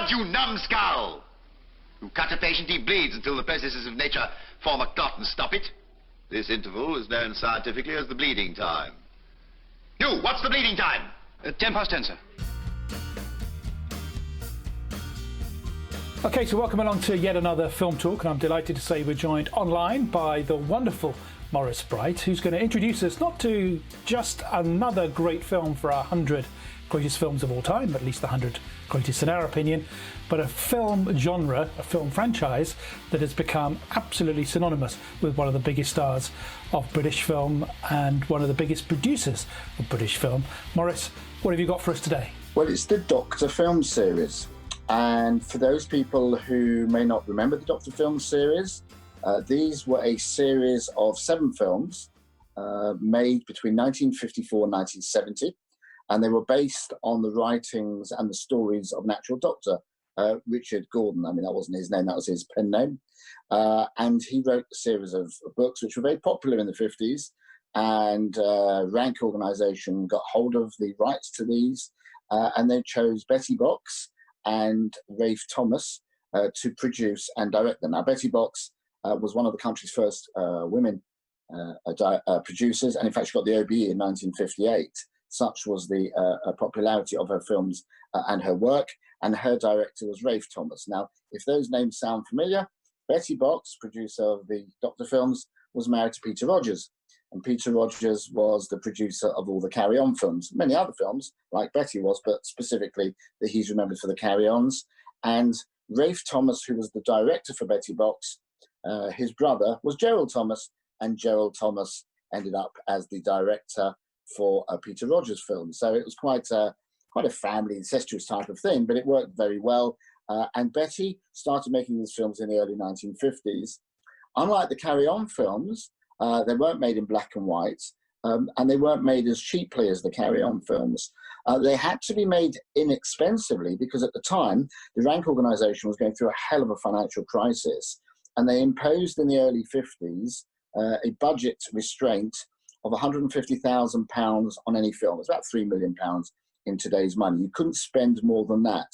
blood, you numbskull! You cut a patient, he bleeds until the processes of nature form a clot and stop it. This interval is known scientifically as the bleeding time. You, what's the bleeding time? 10 past 10, sir. Okay, so welcome along to yet another Film Talk, and I'm delighted to say we're joined online by the wonderful Maurice Bright, who's going to introduce us not to just another great film for 100 greatest films of all time, at least the 100 greatest in our opinion, but a film genre, a film franchise that has become absolutely synonymous with one of the biggest stars of British film and one of the biggest producers of British film. Maurice, what have you got for us today? Well, it's the Doctor film series. And for those people who may not remember the Doctor film series, these were a series of 7 films made between 1954 and 1970. And they were based on the writings and the stories of an actual doctor, Richard Gordon. I mean, that wasn't his name, that was his pen name. And he wrote a series of books which were very popular in the 50s. And Rank Organisation got hold of the rights to these. And they chose Betty Box and Rafe Thomas to produce and direct them. Now, Betty Box was one of the country's first women producers. And in fact, she got the OBE in 1958. Such was the popularity of her films and her work, and her director was Rafe Thomas. Now, if those names sound familiar, Betty Box, producer of the Doctor films, was married to Peter Rogers, and Peter Rogers was the producer of all the Carry On films, many other films, like Betty was, but specifically that he's remembered for the Carry Ons. And Rafe Thomas, who was the director for Betty Box, his brother was Gerald Thomas, and Gerald Thomas ended up as the director for Peter Rogers' film. So it was quite a family incestuous type of thing, but it worked very well. And Betty started making these films in the early 1950s. Unlike the Carry On films, they weren't made in black and white, and they weren't made as cheaply as the Carry On films. They had to be made inexpensively because at the time, the Rank Organisation was going through a hell of a financial crisis, and they imposed in the early 50s a budget restraint of £150,000 on any film. It's about £3 million in today's money. You couldn't spend more than that.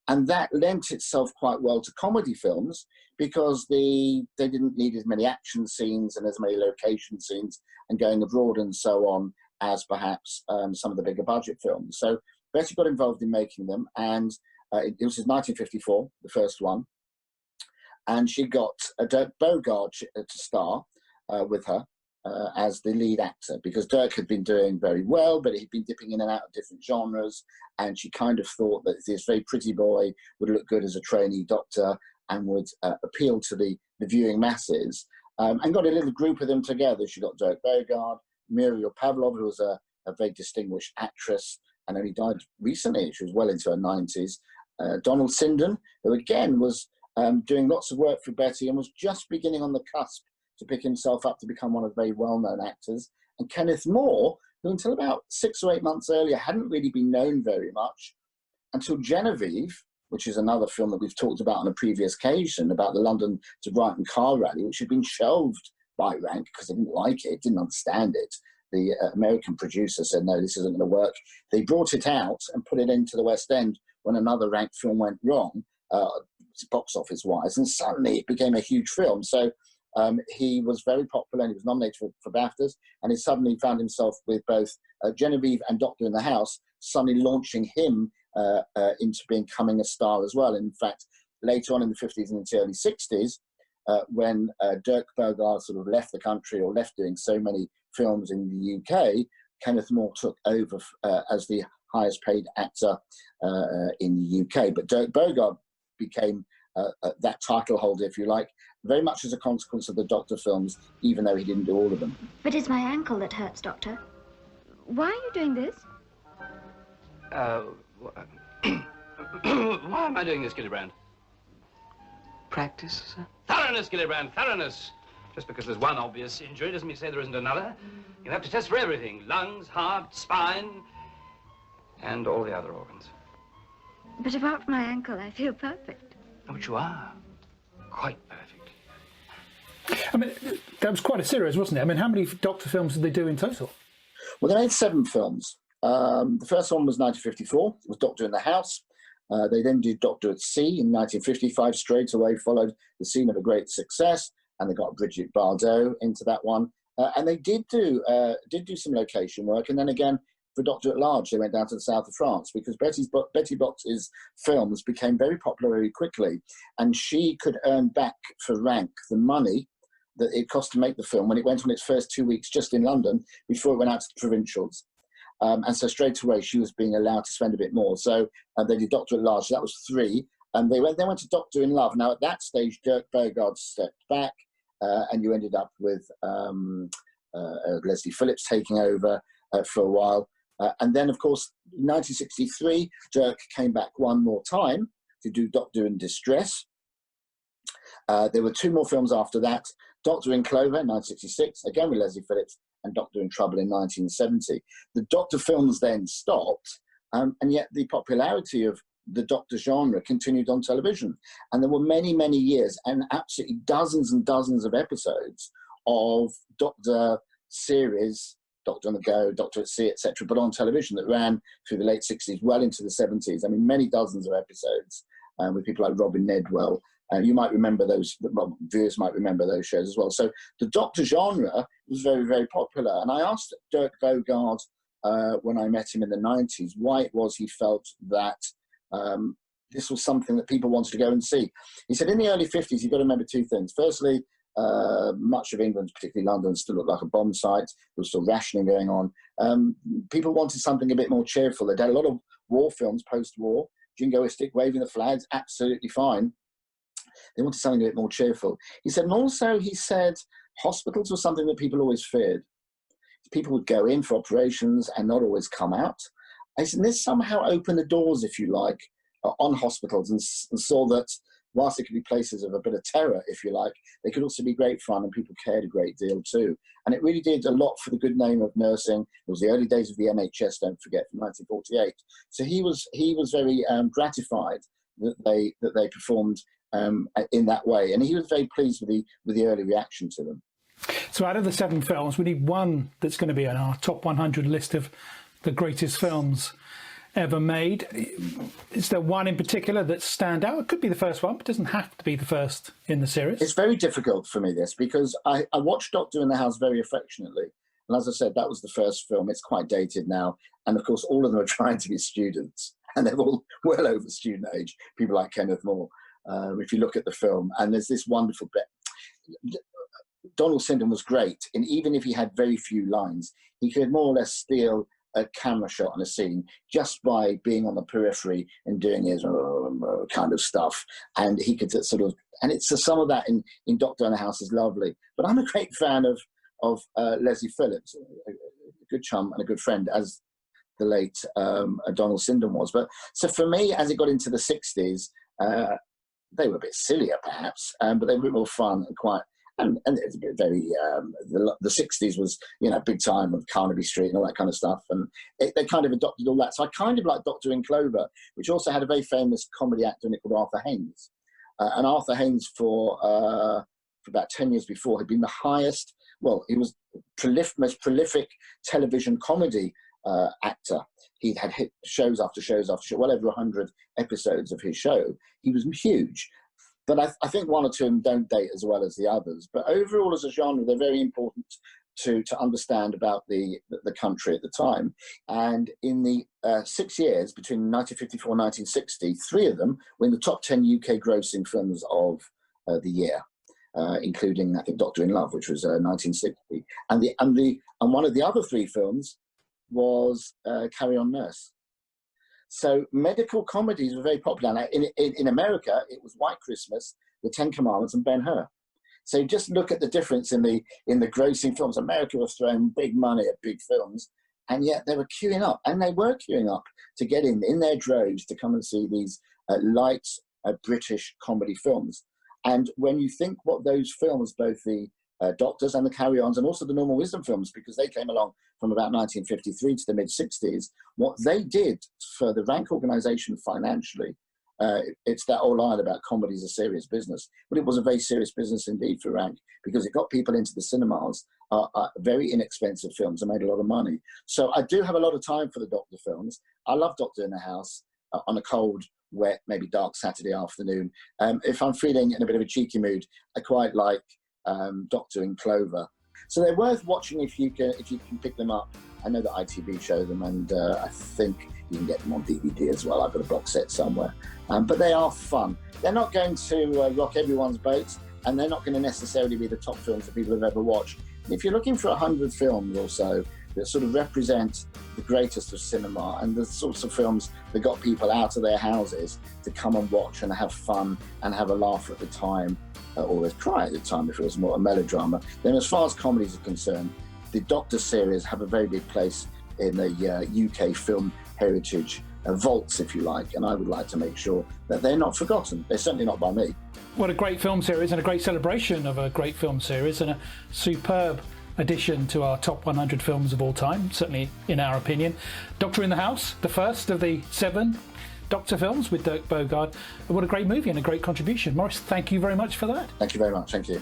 And that lent itself quite well to comedy films because they didn't need as many action scenes and as many location scenes and going abroad and so on as perhaps some of the bigger budget films. So Betty got involved in making them, and it was 1954, the first one. And she got Dirk Bogarde to star with her. As the lead actor, because Dirk had been doing very well, but he'd been dipping in and out of different genres, and she kind of thought that this very pretty boy would look good as a trainee doctor and would appeal to the viewing masses, and got a little group of them together. She got Dirk Bogarde, Muriel Pavlov, who was a very distinguished actress and only died recently. She was well into her 90s. Donald Sinden, who again was doing lots of work for Betty and was just beginning on the cusp to pick himself up to become one of the very well-known actors, and Kenneth More, who until about 6 or 8 months earlier hadn't really been known very much, until Genevieve, which is another film that we've talked about on a previous occasion, about the London to Brighton car rally, which had been shelved by Rank because they didn't like it, didn't understand it. The American producer said, no, this isn't going to work. They brought it out and put it into the West End when another Rank film went wrong, box office-wise, and suddenly it became a huge film. So he was very popular, and he was nominated for BAFTAs, and he suddenly found himself with both Genevieve and Doctor in the House, suddenly launching him into becoming a star as well. In fact, later on in the 50s and into the early 60s, when Dirk Bogarde sort of left the country or left doing so many films in the UK, Kenneth More took over as the highest paid actor in the UK. But Dirk Bogarde became that title holder, if you like, very much as a consequence of the Doctor films, even though he didn't do all of them. But it's my ankle that hurts, Doctor. Why are you doing this? Why am I doing this, Gillibrand? Practice, sir? Thoroughness, Gillibrand, thoroughness. Just because there's one obvious injury doesn't mean to say there isn't another. You have to test for everything. Lungs, heart, spine, and all the other organs. But apart from my ankle, I feel perfect. Oh, but you are. Quite perfect. I mean, that was quite a series, wasn't it? I mean, how many Doctor films did they do in total? Well, they made 7 films. The first one was 1954. It was Doctor in the House. They then did Doctor at Sea in 1955, straight away followed the scene of a great success, and they got Brigitte Bardot into that one. And they did do some location work, and then again, for Doctor at Large, they went down to the south of France because Betty Box's films became very popular very quickly, and she could earn back for Rank the money that it cost to make the film when it went on its first 2 weeks just in London before it went out to the provincials. And so straight away she was being allowed to spend a bit more. So they did Doctor at Large. So that was 3. And they went to Doctor in Love. Now at that stage, Dirk Bogarde stepped back, and you ended up with Leslie Phillips taking over for a while. And then, of course, in 1963, Dirk came back one more time to do Doctor in Distress. There were 2 more films after that. Doctor in Clover in 1966, again with Leslie Phillips, and Doctor in Trouble in 1970. The Doctor films then stopped, and yet the popularity of the Doctor genre continued on television. And there were many, many years and absolutely dozens and dozens of episodes of Doctor series, Doctor on the Go, Doctor at Sea, etc., but on television that ran through the late 60s, well into the 70s. I mean, many dozens of episodes with people like Robin Nedwell. You might remember those, well, viewers might remember those shows as well. So the Doctor genre was very, very popular. And I asked Dirk Bogarde when I met him in the 90s why it was he felt that this was something that people wanted to go and see. He said in the early 50s, you've got to remember 2 things. Firstly, much of England, particularly London, still looked like a bomb site. There was still rationing going on. People wanted something a bit more cheerful. They'd had a lot of war films post-war, jingoistic, waving the flags, absolutely fine. They wanted something a bit more cheerful. He said, and also he said, hospitals were something that people always feared. People would go in for operations and not always come out. I said, this somehow opened the doors, if you like, on hospitals and saw that whilst it could be places of a bit of terror, if you like, they could also be great fun and people cared a great deal too. And it really did a lot for the good name of nursing. It was the early days of the NHS, don't forget, from 1948. So he was very gratified that they performed in that way, and he was very pleased with the early reaction to them. So out of the 7 films, we need one that's going to be on our top 100 list of the greatest films ever made. Is there one in particular that stand out? It could be the first one, but it doesn't have to be the first in the series. It's very difficult for me, this, because I watched Doctor in the House very affectionately. And as I said, that was the first film. It's quite dated now. And of course, all of them are trying to be students. And they're all well over student age, people like Kenneth More. If you look at the film, and there's this wonderful bit. Donald Sinden was great, and even if he had very few lines, he could more or less steal a camera shot on a scene just by being on the periphery and doing his kind of stuff. And he could sort of, and it's some of that in Doctor in the House is lovely. But I'm a great fan of Leslie Phillips, a good chum and a good friend, as the late Donald Sinden was. But so for me, as it got into the 60s, they were a bit sillier, perhaps, but they were a bit more fun and quite. And it's a bit very. The 60s was, big time of Carnaby Street and all that kind of stuff, and they kind of adopted all that. So I kind of like Doctor in Clover, which also had a very famous comedy actor in it called Arthur Haynes, and Arthur Haynes for about 10 years before had been the highest. Well, he was most prolific television comedy actor. He'd had hit shows after shows after shows, well over 100 episodes of his show. He was huge. But I think one or two of them don't date as well as the others. But overall, as a genre, they're very important to understand about the country at the time. And in the 6 years between 1954 and 1960, 3 of them were in the top 10 UK grossing films of the year, including, I think, Doctor in Love, which was 1960. And one of the other 3 films was Carry On Nurse. So medical comedies were very popular. Now, in America, it was White Christmas, The 10 Commandments, and Ben-Hur. So just look at the difference in the grossing films. America was throwing big money at big films, and yet they were queuing up, and they were queuing up to get in their droves to come and see these light British comedy films. And when you think what those films, both the Doctors and the Carry-Ons, and also the Normal Wisdom films, because they came along from about 1953 to the mid-60s, what they did for the Rank organisation financially, it's that old line about comedy is a serious business, but it was a very serious business indeed for Rank, because it got people into the cinemas, very inexpensive films and made a lot of money. So I do have a lot of time for the Doctor films. I love Doctor in the House on a cold wet, maybe dark Saturday afternoon. If I'm feeling in a bit of a cheeky mood, I quite like Doctor and Clover. So they're worth watching if you can pick them up. I know that ITV show them, and I think you can get them on DVD as well. I've got a box set somewhere. But they are fun. They're not going to rock everyone's boat, and they're not going to necessarily be the top films that people have ever watched. If you're looking for 100 films or so that sort of represent the greatest of cinema and the sorts of films that got people out of their houses to come and watch and have fun and have a laugh at the time, or cry at the time if it was more a melodrama, then as far as comedies are concerned, the Doctor series have a very big place in the UK film heritage vaults, if you like, and I would like to make sure that they're not forgotten. They're certainly not by me. What a great film series, and a great celebration of a great film series, and a superb addition to our top 100 films of all time, certainly in our opinion. Doctor in the House, the first of the 7 Doctor films with Dirk Bogarde. What a great movie and a great contribution. Maurice, thank you very much for that. Thank you very much. Thank you.